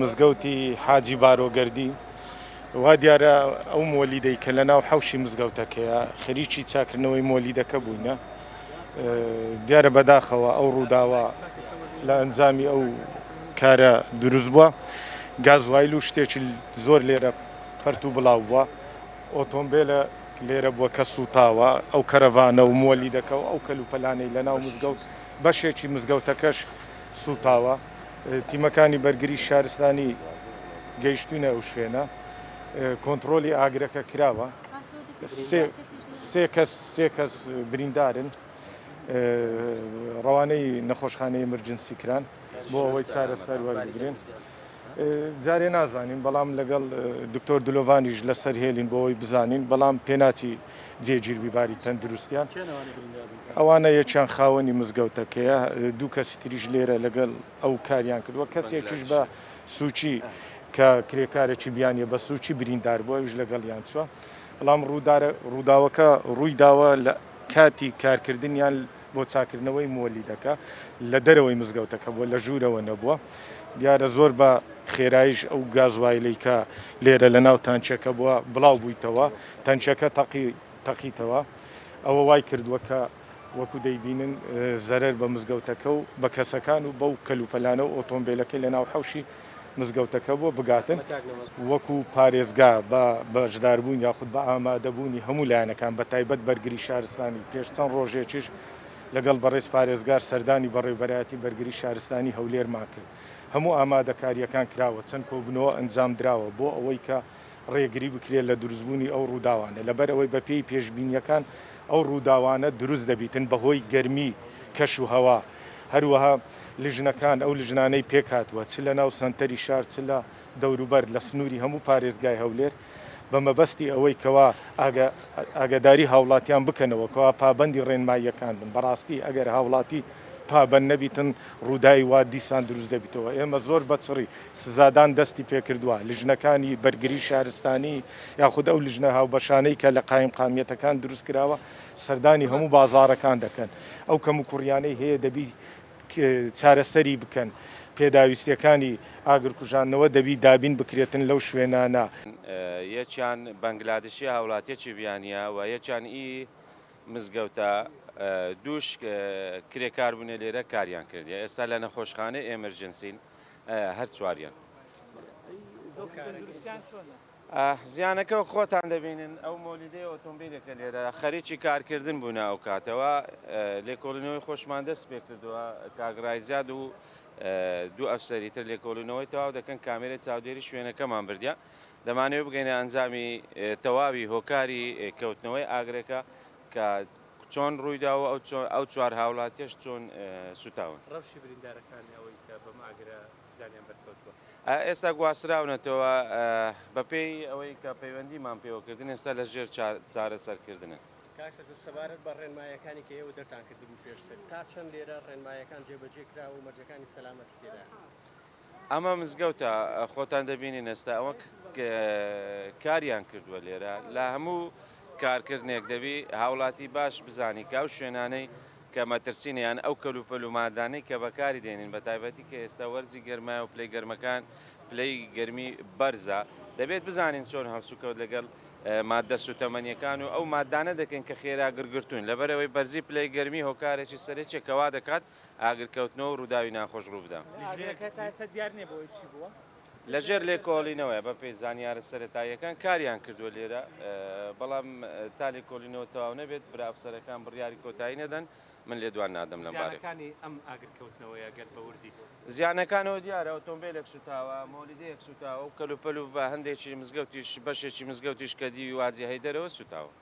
مزگەوتی حاجی بارۆگەردی وا دیارە ئەو مۆلیدەی کە لە ناو حەوشی مزگەوتەکەیە خەریکی چاکردنەوەی مۆلیدەکە بووینە دیارە بەداخەوە ئەو ڕووداوە لە ئەنجامی ئەو کارە دروست بووە گازوایل و شتێکی زۆر لێرە پەرت و بڵاو بووە ئۆتۆمبیلە لێرە بووە کە سوتاوە ئەو کەرەڤانە و مۆلیدەکە و ئەو کەلوپەلانەی لە ناو مزگەوت بەشێکی مزگەوتەکەش سوتاوە تیمەکانی بەرگری شارستانی گەیشتونە ئەو شوێنە کۆنتترۆلی ئاگرەکە کراوە سێ کەس بریندارن ڕەوانەی نەخۆشخانەی ئەمرجنسی کران بۆ ئەوەی چارەسەر وەربگرن جارێ نازانین بەڵام لەگەڵ دکتۆر دلۆڤانیش لەسەر هێلین بۆ ئەوەی بزانین بەڵام پێناچی جێگیربیباری تەندروستیان ئەوانە یەکیان خاوەنی مزگەوتەکەیە دوو کەسی تریش لێرە لەگەڵ ئەو کاریان کردووە کەسێکیش بە سوچی کە کرێکارێکی بیانیە بە سوچی بریندار بووەویش لەگەڵیان چوە بەڵام ڕووداوەکە ڕووی داوە لە کاتی کارکردنیان بۆ چاکردنەوەی مۆلیدەکە لە دەرەوەی مزگەوتەکە بۆ لە ژوورەوە نەبووە دیارە زۆر بە خێرایش ئەو گازوایلەی کە لێرە لە ناو تانچەکە بووە بڵاو بوویتەوە تەنچەکە تەقیتەوە ئەوە وای کردووە کە وەکو دەیبینن زەرەر بە مزگەوتەکە و بە کەسەکان و بەو کەلوپەلانە و ئۆتۆمبیلەکەی لە ناو حەوشی مزگەوتەکە بۆ بگاتن وەکو پارێزگا بە بەشداربوون یاخود بە ئامادەبوونی هەموو لایەنەکان بە تایبەت بەرگری شارستانی پێش چەند ڕۆژێکیش لەگەڵ بەڕێز پارێزگار سەردانی بەڕێوەبەرایەتی بەرگری شارستانی هەولێرمان کرد هەموو ئامادەکاریەکان کراوە چەند کۆبنەوە ئەنجام درراوە بۆ ئەوەی کە ڕێگری بکرێت لە دروستبوونی ئەو ڕووداوانە لەبەر ئەوەی بە پێی پێشبینیەکان ئەو ڕووداوانە دروست دەبیتن بەهۆی گەرمی کەش و هەوا هەروەها لیژنەکان ئەو لیژنانەی پێکاتوە چ لە ناو سنتەری شار چ لە دەوروبەر لە سنووری هەموو پارێزگای هەولێر بە مەبەستی ئەوەی کەوا ئاگاداری هاوڵاتیان بکەنەوە کەوا پابەندی ڕێنماییەکان بن بەڕاستی ئەگەر هاوڵاتی پابەن نەبیتن ڕووداوی وا دیسان دروست دەبیتەوە ئێمە زۆر بەچڕی سزادان دەستی پێکردووە لیژنەکانی بەرگری شارستانی یاخود ئەو لیژنە هاوبەشانەی کە لە قایم قامیەتەکان دروست کراوە سەردانی هەموو بازاڕەکان دەکەن ئەو کەم و کوڕیانەی هەیە دەبی چارەسەری بکەن پێداویستیەکانی ئاگرکوژانەوە دەبی دابین بکرێتن لەو شوێنانە یەکیان بەنگلادشی هاوڵاتیەکی بیانە و یەکیان ئی مزگەوتە دووش کرێکاربوونە لێرە کاریان کردی ئێستا لە نەخۆشخانەی ئێمەرجنسین هەر چواریان زیانەکە خۆتان دەبینن ئەو مۆلیدەی ئۆتۆمبیلەکە لێرە خەریکی کارکردن بوون ئەو کاتەوە لێکۆڵینەوەی خۆشمان دەست پێ کردووە کاگرایزاد و دوو ئەفسەری تر لێکۆڵینەوەی تەواو دەکەن کامێرە چاودێری شوێنەکەمان بردیا دەمانەوێت بگەینە ئەنجامی تەواوی هۆکاری کەوتنەوەی ئاگرەکە کە چۆن ڕوویداوە ئەو چوار هاوڵاتیش چۆن سوتاون ڕەوشی بریندارەکانی ئەوەی کە بەم ئاگرە زانیان بەرکەوتووە ئێستا گواستراونەتەوە بەپێی ئەوەی کە پەیوەندیمان پێوەکردن ئێستا لە ژێر چارەسەرکردنن سەبارەت بە ڕێنمایەکانی کە ئێوە دەرتان کردبوو پێشتر تا چەند لێرە ڕێنمایەکان جێبەجێ کرا و مەرجەکانی سەلامەتی تێدا ئەمە مزگەوتە خۆتان دەبینین ئێستا ئەوە کاریان کردووە لێرە لە هەموو کارکردنێک دەبی هاوڵاتی باش بزانی کە ئەو شوێنانەی کە مەترسینیان ئەو کەلوپەل و مادانەی کە بەکاری دێنین بە تایبەتی کە ئێستا وەرزی گەرمایە و پلەی گەرمەکان پلەی گەرمی بەرزە دەبێت بزانین چۆن هەڵسوکەوت لەگەڵ مادە سوتەمەنیەکان و ئەو مادانە دەکەن کە خێرا گرگرتوون لەبەرەوەی بەرزی پلەی گەرمی هۆکارێکی سەرێکێکەوا دەکات ئاگرکەوتنەوە و ڕووداوی ناخۆش ڕوو بدەم لەژێر لێکۆڵینەوەی بە پێی زانیارە سەرەتاییەکان کاریان کردووە لێرە بەڵام تا لێکۆڵینەوە تەواو نەبێت برا ئەفسەرەکان بڕیاری کۆتایی نەدەن من لێدوان نادەم لەم بارەی ئەم ئاگرکەوتنەوەیە گەر بەوردی زیانەکانەوە دیارە ئۆتۆمبیلێک سوتاوە مۆلیدەیەک سوتاوە و کەلوپەل و بە هەندێکی مزگەوتیش بەشێکی مزگەوتیش کە دیوی وازی هەیدەرەوە سوتاوە